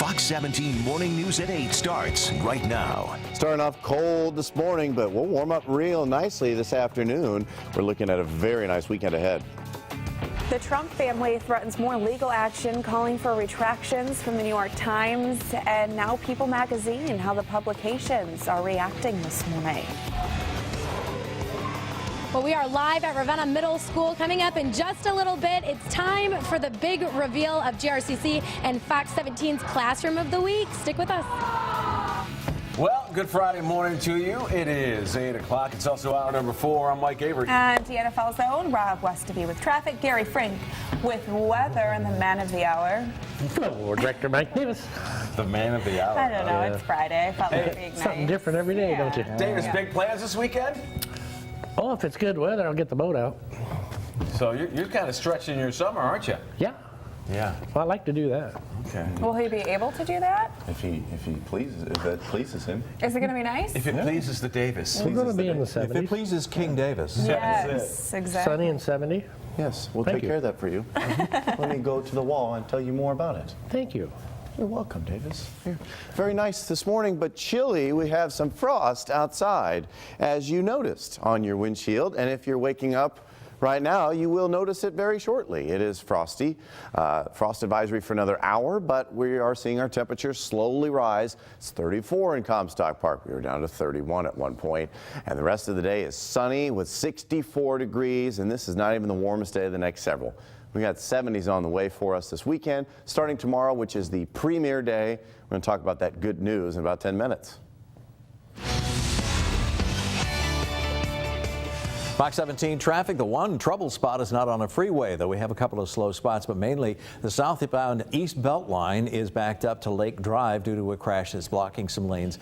Fox 17 Morning News at 8 starts right now. Starting off cold this morning, but we'll warm up real nicely this afternoon. We're looking at a very nice weekend ahead. The Trump family threatens more legal action, calling for retractions from the New York Times and now People magazine. How the publications are reacting this morning. Well, we are live at Ravenna Middle School. Coming up in just a little bit, it's time for the big reveal of JRCC and Fox 17's Classroom of the Week. Stick with us. Well, good Friday morning to you. It is 8 o'clock. It's also hour number 4. I'm Mike Avery. And Deanna Falzone, Rob Westaby with traffic, Gary Frink with weather, and the man of the hour. Hello, Director Mike Davis. The man of the hour. I don't know, it's Friday. I felt like being nice. Something different every day, don't you? Davis, big plans this weekend? Oh, if it's good weather, I'll get the boat out. So you're kind of stretching your summer, aren't you? Yeah. Yeah. Well, I like to do that. Okay. Will he be able to do that? If that pleases him. Is it going to be nice? If it pleases the Davis. We're going to be in the If it 70s. pleases King Davis. Yes, exactly. Sunny and 70. Yes, we'll Thank take you. care of that for you. Let me go to the wall and tell you more about it. Thank you. You're welcome, Davis. Here. Very nice this morning, but chilly. We have some frost outside, as you noticed on your windshield. And if you're waking up right now, you will notice it very shortly. It is frosty. Frost advisory for another hour, but we are seeing our temperatures slowly rise. It's 34 in Comstock Park. We were down to 31 at one point. And the rest of the day is sunny with 64 degrees. And this is not even the warmest day of the next several. We got 70s on the way for us this weekend, starting tomorrow, which is the premiere day. We're going to talk about that good news in about 10 minutes. Fox 17 traffic. The one trouble spot is not on a freeway, though we have a couple of slow spots, but mainly the southbound East Belt line is backed up to Lake Drive due to a crash that's blocking some lanes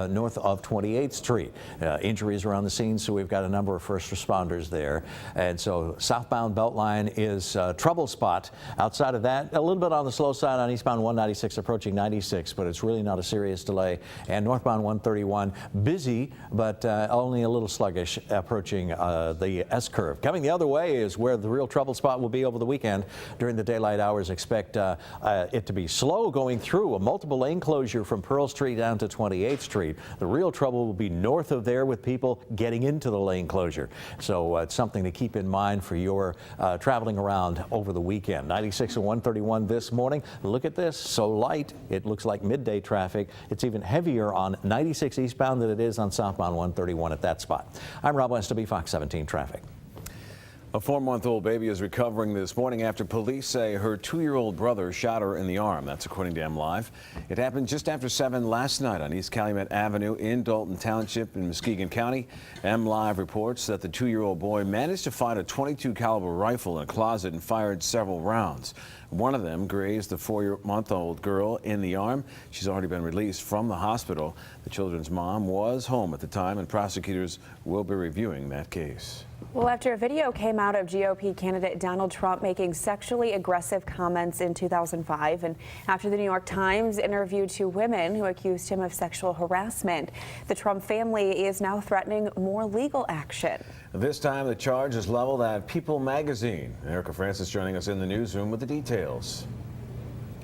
north of 28th Street. Injuries around the scene, so we've got a number of first responders there. And so southbound Belt line is a trouble spot. Outside of that, a little bit on the slow side on eastbound 196 approaching 96, but it's really not a serious delay. And northbound 131 busy, but only a little sluggish approaching the S-curve. Coming the other way is where the real trouble spot will be over the weekend. During the daylight hours, expect it to be slow going through a multiple lane closure from Pearl Street down to 28th Street. The real trouble will be north of there with people getting into the lane closure. So it's something to keep in mind for your traveling around over the weekend. 96 and 131 this morning. Look at this, so light. It looks like midday traffic. It's even heavier on 96 eastbound than it is on southbound 131 at that spot. I'm Rob Westaby, Fox 17 Traffic. A 4-month-old baby is recovering this morning after police say her 2-year-old brother shot her in the arm. That's according to MLive. It happened just after 7 last night on East Calumet Avenue in Dalton Township in Muskegon County. MLive reports that the 2-year-old boy managed to find a .22 caliber rifle in a closet and fired several rounds. One of them grazed the 4-month-old girl in the arm. She's already been released from the hospital. The children's mom was home at the time, and prosecutors will be reviewing that case. Well, after a video came out of GOP candidate Donald Trump making sexually aggressive comments in 2005, and after the New York Times interviewed 2 women who accused him of sexual harassment, the Trump family is now threatening more legal action. This time, the charge is leveled at People magazine. Erica Francis joining us in the newsroom with the details.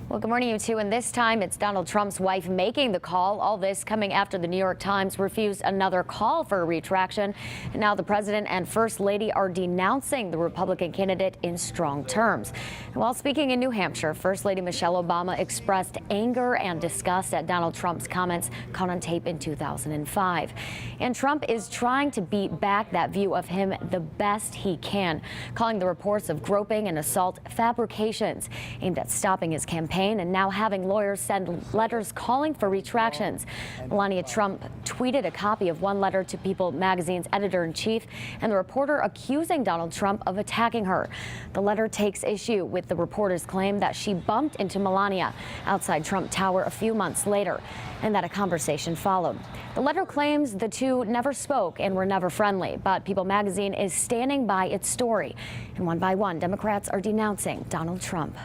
Well, good morning, you two. And this time it's Donald Trump's wife making the call. All this coming after the New York Times refused another call for a retraction. And now the president and first lady are denouncing the Republican candidate in strong terms. And while speaking in New Hampshire, First Lady Michelle Obama expressed anger and disgust at Donald Trump's comments caught on tape in 2005. And Trump is trying to beat back that view of him the best he can, calling the reports of groping and assault fabrications aimed at stopping his campaign, and now having lawyers send letters calling for retractions. Melania Trump tweeted a copy of one letter to People magazine's editor-in-chief and the reporter accusing Donald Trump of attacking her. The letter takes issue with the reporter's claim that she bumped into Melania outside Trump Tower a few months later and that a conversation followed. The letter claims the two never spoke and were never friendly, but People magazine is standing by its story. And one by one, Democrats are denouncing Donald Trump.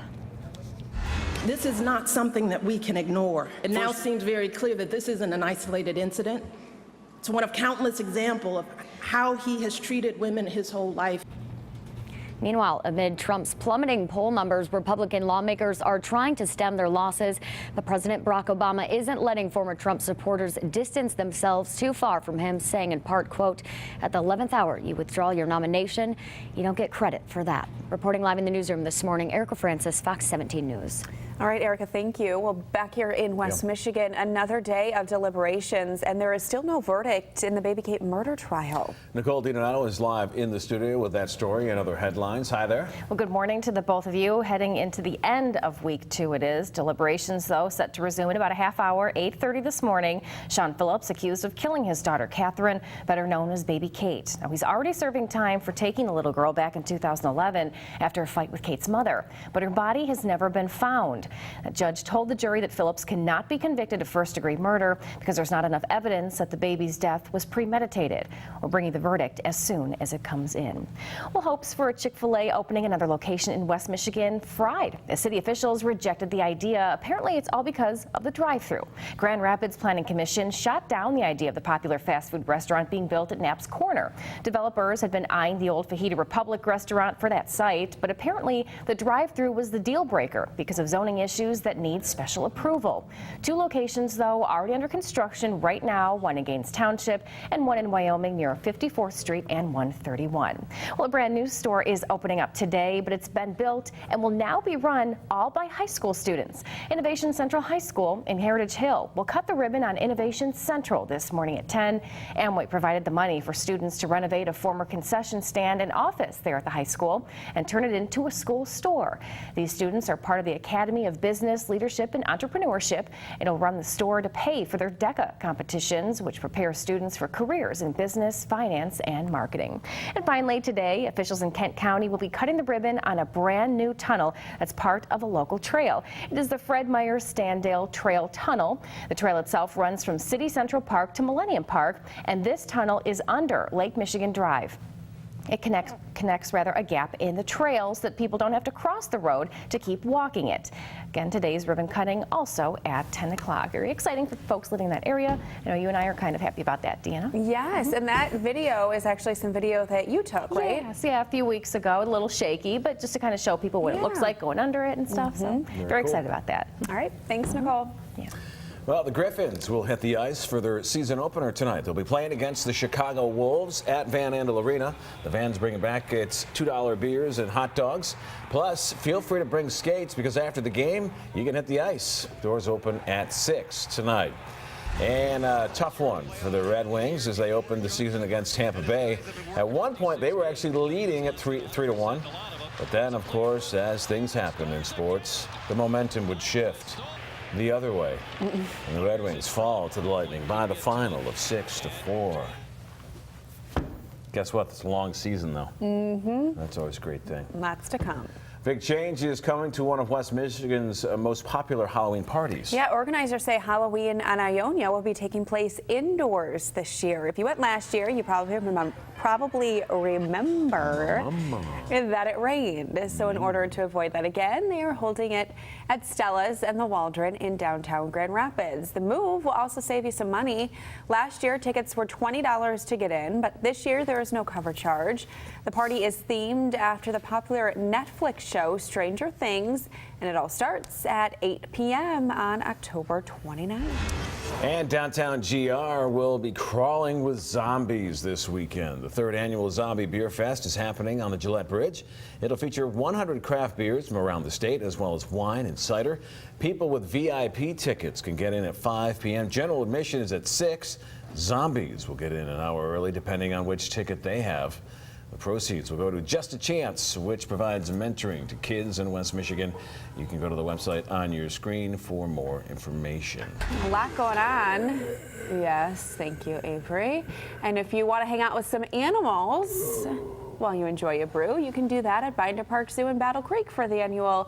This is not something that we can ignore. It now seems very clear that this isn't an isolated incident. It's one of countless examples of how he has treated women his whole life. Meanwhile, amid Trump's plummeting poll numbers, Republican lawmakers are trying to stem their losses. But President Barack Obama isn't letting former Trump supporters distance themselves too far from him, saying in part, quote, "At the 11th hour, you withdraw your nomination. You don't get credit for that." Reporting live in the newsroom this morning, Erica Francis, Fox 17 News. All right, Erica, thank you. Well, back here in West Michigan, another day of deliberations, and there is still no verdict in the Baby Kate murder trial. Nicole DiDonato is live in the studio with that story and other headlines. Hi there. Well, good morning to the both of you. Heading into the end of week 2 it is. Deliberations, though, set to resume in about a half hour, 8:30 this morning. Sean Phillips accused of killing his daughter, Catherine, better known as Baby Kate. Now, he's already serving time for taking the little girl back in 2011 after a fight with Kate's mother, but her body has never been found. A judge told the jury that Phillips cannot be convicted of first-degree murder because there's not enough evidence that the baby's death was premeditated. We're bringing the verdict as soon as it comes in. Well, hopes for a Chick-fil-A opening another location in West Michigan fried as city officials rejected the idea. Apparently, it's all because of the drive-thru. Grand Rapids Planning Commission shot down the idea of the popular fast food restaurant being built at Knapp's Corner. Developers had been eyeing the old Fajita Republic restaurant for that site, but apparently the drive-thru was the deal breaker because of zoning issues that need special approval. 2 locations, though, already under construction right now, one in Gaines Township and one in Wyoming near 54th Street and 131. Well, a brand new store is opening up today, but it's been built and will now be run all by high school students. Innovation Central High School in Heritage Hill will cut the ribbon on Innovation Central this morning at 10. Amway provided the money for students to renovate a former concession stand and office there at the high school and turn it into a school store. These students are part of the Academy of Business, Leadership, and Entrepreneurship. It'll run the store to pay for their DECA competitions, which prepare students for careers in business, finance, and marketing. And finally, today, officials in Kent County will be cutting the ribbon on a brand new tunnel that's part of a local trail. It is the Fred Meyer Standale Trail Tunnel. The trail itself runs from City Central Park to Millennium Park, and this tunnel is under Lake Michigan Drive. It connects a gap in the trail so that people don't have to cross the road to keep walking it. Again, today's ribbon cutting also at 10 o'clock. Very exciting for folks living in that area. I know you and I are kind of happy about that, Deanna. Yes, and that video is actually some video that you took, right? Yes, yeah, a few weeks ago. A little shaky, but just to kind of show people what it looks like going under it and stuff. So very excited about that. All right, thanks, Nicole. Yeah. Well, the Griffins will hit the ice for their season opener tonight. They'll be playing against the Chicago Wolves at Van Andel Arena. The Van's bringing back its $2 beers and hot dogs. Plus, feel free to bring skates because after the game, you can hit the ice. Doors open at 6 tonight. And a tough one for the Red Wings as they opened the season against Tampa Bay. At one point, they were actually leading at 3-1. But then, of course, as things happen in sports, the momentum would shift the other way. And the Red Wings fall to the Lightning by the final of 6-4. Guess what? It's a long season, though. That's always a great thing. Lots to come. Big change is coming to one of West Michigan's most popular Halloween parties. Yeah, organizers say Halloween on Ionia will be taking place indoors this year. If you went last year, you probably remember that it rained. So in order to avoid that again, they are holding it at Stella's and the Waldron in downtown Grand Rapids. The move will also save you some money. Last year, tickets were $20 to get in, but this year there is no cover charge. The party is themed after the popular Netflix show Stranger Things, and it all starts at 8 p.m. on October 29th. And downtown GR will be crawling with zombies this weekend. The 3rd annual Zombie Beer Fest is happening on the Gillette Bridge. It'll feature 100 craft beers from around the state, as well as wine and cider. People with VIP tickets can get in at 5 p.m. General admission is at 6. Zombies will get in an hour early, depending on which ticket they have. The proceeds will go to Just a Chance, which provides mentoring to kids in West Michigan. You can go to the website on your screen for more information. A lot going on. Yes, thank you, Avery. And if you want to hang out with some animals while you enjoy a brew, you can do that at Binder Park Zoo in Battle Creek for the annual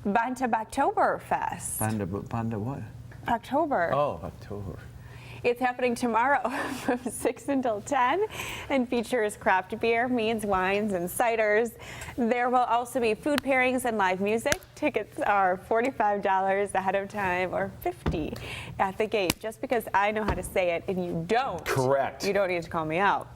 Banta Bactober Fest. Banda what? October. Oh, October. It's happening tomorrow from 6 until 10 and features craft beer, meads, wines, and ciders. There will also be food pairings and live music. Tickets are $45 ahead of time or $50 at the gate. Just because I know how to say it and you don't. Correct. You don't need to call me out.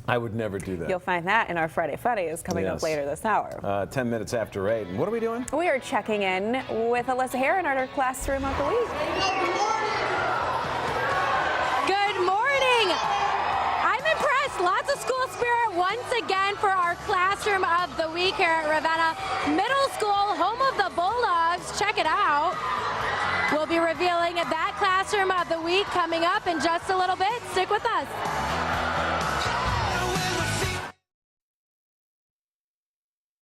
I would never do that. You'll find that in our Friday Funnies coming up later this hour. 10 minutes after 8. And what are we doing? We are checking in with Alyssa Heron, our classroom of the week. Good morning. I'm impressed. Lots of school spirit once again for our classroom of the week here at Ravenna Middle School, home of the Bulldogs. Check it out. We'll be revealing that classroom of the week coming up in just a little bit. Stick with us.